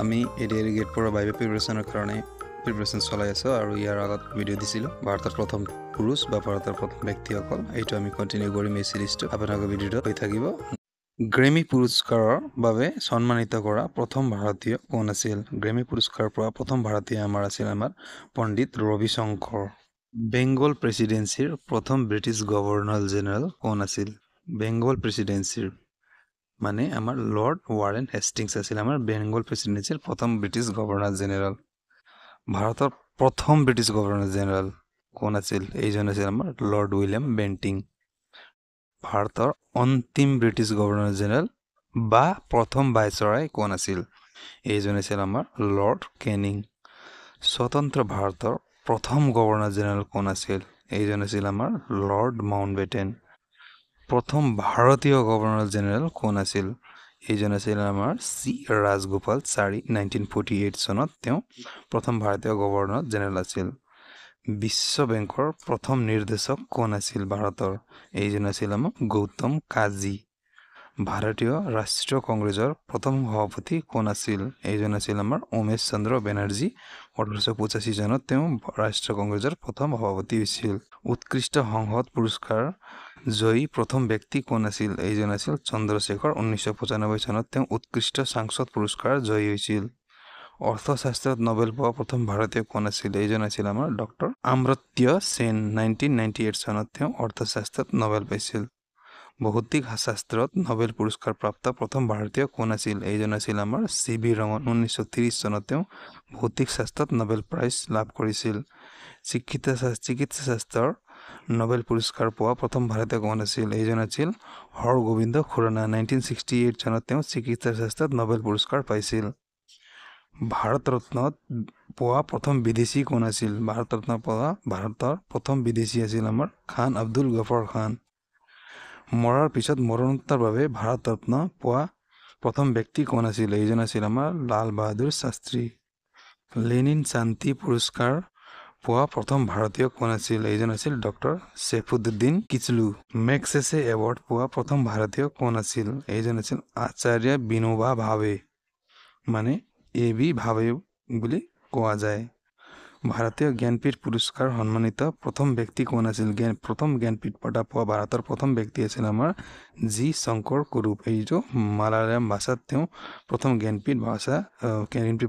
আমি ADR gate পৰা বাইবে প্ৰিপাৰেশ্যনৰ কাৰণে প্ৰিপাৰেশ্যন চলাই আছোঁ আৰু ইয়াৰ আগত ভিডিঅ' দিছিলোঁ ভাৰতৰ প্ৰথম পুৰুষ বা ভাৰতৰ প্ৰথম ব্যক্তিসকল। এইটো আমি কণ্টিনিউ কৰিম এই চিৰিজটো। আপোনালোকৰ ভিডিঅ'টো হৈ থাকিব। গ্ৰেমি পুৰস্কাৰৰ বাবে সন্মানিত কৰা প্ৰথম ভাৰতীয় কোন আছিল? গ্ৰেমি পুৰস্কাৰ পোৱা প্ৰথম ভাৰতীয় আছিল আমাৰ পণ্ডিত ৰবি শংকৰ। বেংগল প্ৰেচিডেন্সিৰ প্ৰথম ব্ৰিটিছ গভৰ্ণৰ জেনেৰেল কোন আছিল? বেংগল প্ৰেচিডেন্সিৰ মানে আমাৰ লৰ্ড ৱাৰেন হেষ্টিংছ আছিল আমাৰ বেংগল প্ৰেচিডেন্সিৰ প্ৰথম ব্ৰিটিছ গভৰ্ণৰ জেনেৰেল। ভাৰতৰ প্ৰথম ব্ৰিটিছ গভৰ্ণৰ জেনেৰেল কোন আছিল? এইজন আছিল আমাৰ লৰ্ড উইলিয়াম বেণ্টিং। ভাৰতৰ অন্তিম ব্ৰিটিছ গভৰ্ণৰ জেনেৰেল বা প্ৰথম ভাইচৰয় কোন আছিল? এইজন আছিল আমাৰ লৰ্ড কেনিং। স্বতন্ত্ৰ ভাৰতৰ প্ৰথম গভৰ্ণৰ জেনেৰেল কোন আছিল? এইজন আছিল আমাৰ লৰ্ড মাউণ্টবেটেন। প্ৰথম ভাৰতীয় গভৰ্ণৰ জেনেৰেল কোন আছিল? এইজন আছিল আমাৰ চি ৰাজগোপালচাৰী। 1948 চনত তেওঁ প্ৰথম ভাৰতীয় গভৰ্ণৰ জেনেৰেল আছিল। বিশ্ব বেংকৰ প্ৰথম নিৰ্দেশক কোন আছিল ভাৰতৰ? এইজন আছিল আমাৰ গৌতম কাজী। ভাৰতীয় ৰাষ্ট্ৰীয় কংগ্ৰেছৰ প্ৰথম সভাপতি কোন আছিল? এইজন আছিল আমাৰ উমেশ চন্দ্ৰ বেনাৰ্জী। 1885 চনত তেওঁ ৰাষ্ট্ৰীয় কংগ্ৰেছৰ প্ৰথম সভাপতি হৈছিল। উৎকৃষ্ট সংসদ পুৰস্কাৰ জয়ী প্ৰথম ব্যক্তি কোন আছিল? এইজন আছিল চন্দ্ৰশেখৰ। 1995 চনত তেওঁ উৎকৃষ্ট সাংসদ পুৰস্কাৰ জয়ী হৈছিল। অৰ্থশাস্ত্ৰত নোবেল পোৱা প্ৰথম ভাৰতীয় কোন আছিল? এইজন আছিল আমাৰ ডক্টৰ অমৰ্ত্য সেন। 1998 চনত তেওঁ অৰ্থশাস্ত্ৰত নোবেল পাইছিল। ভৌতিক শাস্ত্ৰত নোবেল পুৰস্কাৰ প্ৰাপ্ত প্ৰথম ভাৰতীয় কোন আছিল? এইজন আছিল আমাৰ চি.ভি. ৰমন। 1930 চনত তেওঁ ভৌতিক শাস্ত্ৰত নোবেল প্ৰাইজ লাভ কৰিছিল। চিকিৎসা শাস্ত্ৰৰ নোবেল পুৰস্কাৰ পোৱা প্ৰথম ভাৰতীয় কোন আছিল? এইজন আছিল হৰগোবিন্দ খুৰানা। 1968 চনত তেওঁ চিকিৎসা শাস্ত্ৰত নোবেল পুৰস্কাৰ পাইছিল। ভাৰত ৰত্নত পোৱা প্ৰথম বিদেশী কোন আছিল? ভাৰত ৰত্ন পোৱা ভাৰতৰ প্ৰথম বিদেশী আছিল আমাৰ খান আব্দুল গফৰ খান। মৰাৰ পিছত মৰণোত্তৰ বাবে ভাৰত ৰত্ন পোৱা প্ৰথম ব্যক্তি কোন আছিল? এইজন আছিল আমাৰ লাল বাহাদুৰ শাস্ত্ৰী। লেনিন শান্তি পুৰস্কাৰ পোৱা প্ৰথম ভাৰতীয় কোন আছিল? এইজন আছিল ডক্টৰ চেফুদ্দিন কিচলু। মেগছেছে এৱাৰ্ড পোৱা প্ৰথম ভাৰতীয় কোন আছিল? এইজন আছিল আচাৰ্য বিনোবা ভাৱে, মানে A.B. ভাৱে বুলি কোৱা যায়। ভাৰতীয় জ্ঞানপীঠ পুৰস্কাৰ সন্মানিত প্ৰথম ব্যক্তি কোন আছিল? প্ৰথম জ্ঞানপীঠ বঁটা পোৱা ভাৰতৰ প্ৰথম ব্যক্তি আছিল আমাৰ জি শংকৰ কুৰুপ। এইটো মালায়ালাম ভাষাত তেওঁ প্ৰথম জ্ঞানপীঠ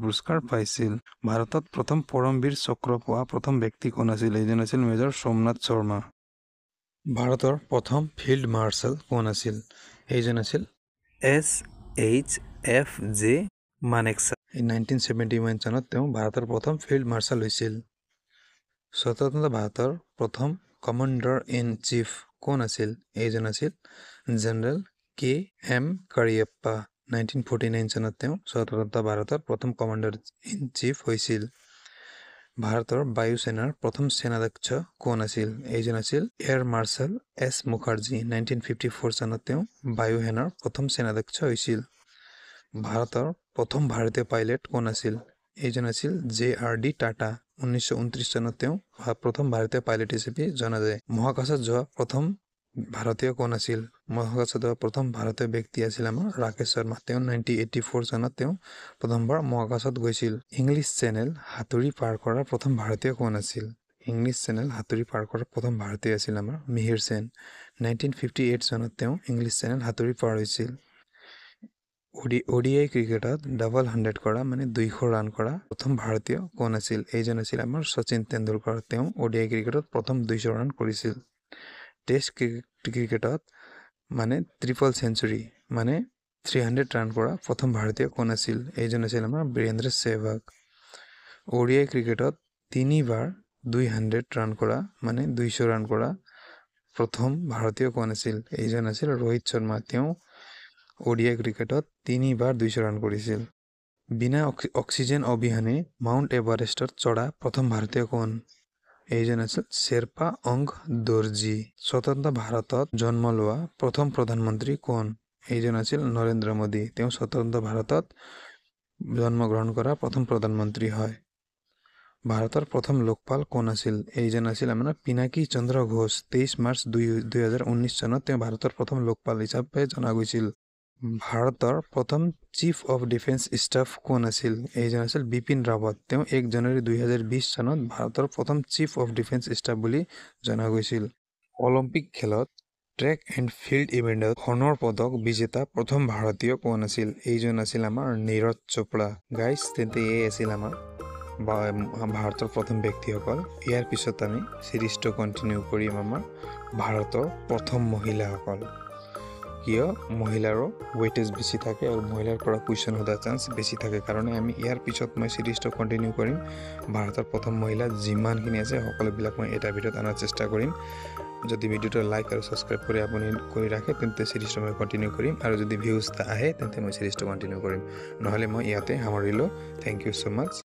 পুৰস্কাৰ পাইছিল। ভাৰতত প্ৰথম পৰমবীৰ চক্ৰ পোৱা প্ৰথম ব্যক্তি কোন আছিল? এইজন আছিল মেজৰ সোমনাথ শৰ্মা। ভাৰতৰ প্ৰথম ফিল্ড মাৰ্শ্বাল কোন আছিল? এইজন আছিল SHFJ মানেকশ্বা। 1971 চনত তেওঁ ভাৰতৰ প্ৰথম ফিল্ড মাৰ্শ্বাল হৈছিল। স্বতন্ত্ৰ ভাৰতৰ প্ৰথম কমাণ্ডাৰ ইন চিফ কোন আছিল? এইজন আছিল জেনেৰেল K.M. কাৰিয়াপ্পা। 1949 চনত তেওঁ স্বতন্ত্ৰ ভাৰতৰ প্ৰথম কমাণ্ডাৰ ইন চিফ হৈছিল। ভাৰতৰ বায়ুসেনাৰ প্ৰথম সেনাধ্যক্ষ কোন আছিল? এইজন আছিল এয়াৰ মাৰ্শ্বাল S. মুখাৰ্জী। 1954 চনত তেওঁ বায়ু সেনাৰ প্ৰথম সেনাধ্যক্ষ হৈছিল। ভাৰতৰ প্ৰথম ভাৰতীয় পাইলট কোন আছিল? এইজন আছিল J.R.D. টাটা। 1929 চনত তেওঁ প্ৰথম ভাৰতীয় পাইলট হিচাপে জনা যায়। মহাকাশত যোৱা প্ৰথম ভাৰতীয় কোন আছিল? মহাকাশত যোৱা প্ৰথম ভাৰতীয় ব্যক্তি আছিল আমাৰ ৰাকেশ শৰ্মা। তেওঁ 1984 চনত তেওঁ প্ৰথমবাৰ মহাকাশত গৈছিল। ইংলিছ চেনেল সাঁতুৰি পাৰ কৰা প্ৰথম ভাৰতীয় কোন আছিল? ইংলিছ চেনেল সাঁতুৰি পাৰ কৰা প্ৰথম ভাৰতীয় আছিল আমাৰ মিহিৰ সেন। 1958 চনত তেওঁ ইংলিছ চেনেল সাঁতুৰি পাৰ হৈছিল। ODI ক্ৰিকেটত ডাবল 100 কৰা মানে 200 ৰান কৰা প্ৰথম ভাৰতীয় কোন আছিল? এইজন আছিল আমাৰ শচীন তেণ্ডুলকাৰ। তেওঁ ODI ক্ৰিকেটত প্ৰথম 200 ৰান কৰিছিল। টেষ্ট ক্ৰিকেটত মানে ট্ৰিপল চেঞ্চুৰী মানে 300 ৰান কৰা প্ৰথম ভাৰতীয় কোন আছিল? এইজন আছিল আমাৰ বীৰেন্দ্ৰ সেহৱাগ। ODI ক্ৰিকেটত 3বাৰ 200 ৰান কৰা মানে 200 ৰান কৰা প্ৰথম ভাৰতীয় কোন আছিল? এইজন আছিল ৰোহিত শৰ্মা। তেওঁ ODI ক্ৰিকেটত 3বাৰ 200 ৰান কৰিছিল। বিনা অক্সিজেন অবিহনে মাউণ্ট এভাৰেষ্টত চঢ়া প্ৰথম ভাৰতীয় কোন? এইজন আছিল শ্বেৰপা অংগ দৰ্জী। স্বতন্ত্ৰ ভাৰতত জন্ম লোৱা প্ৰথম প্ৰধানমন্ত্ৰী কোন? এইজন আছিল নৰেন্দ্ৰ মোদী। তেওঁ স্বতন্ত্ৰ ভাৰতত জন্মগ্ৰহণ কৰা প্ৰথম প্ৰধানমন্ত্ৰী হয়। ভাৰতৰ প্ৰথম লোকপাল কোন আছিল? এইজন আছিল আমাৰ পিনাকী চন্দ্ৰ ঘোষ। 23 মাৰ্চ 2019 চনত তেওঁ ভাৰতৰ প্ৰথম লোকপাল হিচাপে জনা গৈছিল। ভাৰতৰ প্ৰথম চিফ অফ ডিফেন্স ষ্টাফ কোন আছিল? এইজন আছিল বিপিন ৰাৱত। তেওঁ 1 জানুৱাৰী 2020 চনত ভাৰতৰ প্ৰথম চিফ অফ ডিফেন্স ষ্টাফ বুলি জনা গৈছিল। অলিম্পিক খেলত ট্ৰেক এণ্ড ফিল্ড ইভেণ্টত সোণৰ পদক বিজেতা প্ৰথম ভাৰতীয় কোন আছিল? এইজন আছিল আমাৰ নীৰজ চোপ্ৰা। গাইজ, তেন্তে এই আছিল আমাৰ ভাৰতৰ প্ৰথম ব্যক্তিসকল। ইয়াৰ পিছত আমি চিৰিজটো কণ্টিনিউ কৰিম আমাৰ ভাৰতৰ প্ৰথম মহিলাসকল। কিয় মহিলাৰো ৱেইটেজ বেছি থাকে আৰু মহিলাৰ পৰা কুৱেশ্যন সোধাৰ চান্স বেছি থাকে কাৰণে আমি ইয়াৰ পিছত মই চিৰিজটো কণ্টিনিউ কৰিম। ভাৰতৰ প্ৰথম মহিলা যিমানখিনি আছে সকলোবিলাক মই এটা ভিডিঅ'ত অনাৰ চেষ্টা কৰিম। যদি ভিডিঅ'টো লাইক আৰু ছাবস্ক্ৰাইব কৰি আপুনি কৰি ৰাখে তেন্তে চিৰিজটো মই কণ্টিনিউ কৰিম, আৰু যদি ভিউজ আহে তেন্তে মই চিৰিজটো কণ্টিনিউ কৰিম, নহ'লে মই ইয়াতে সামৰিলোঁ। Thank you so' much.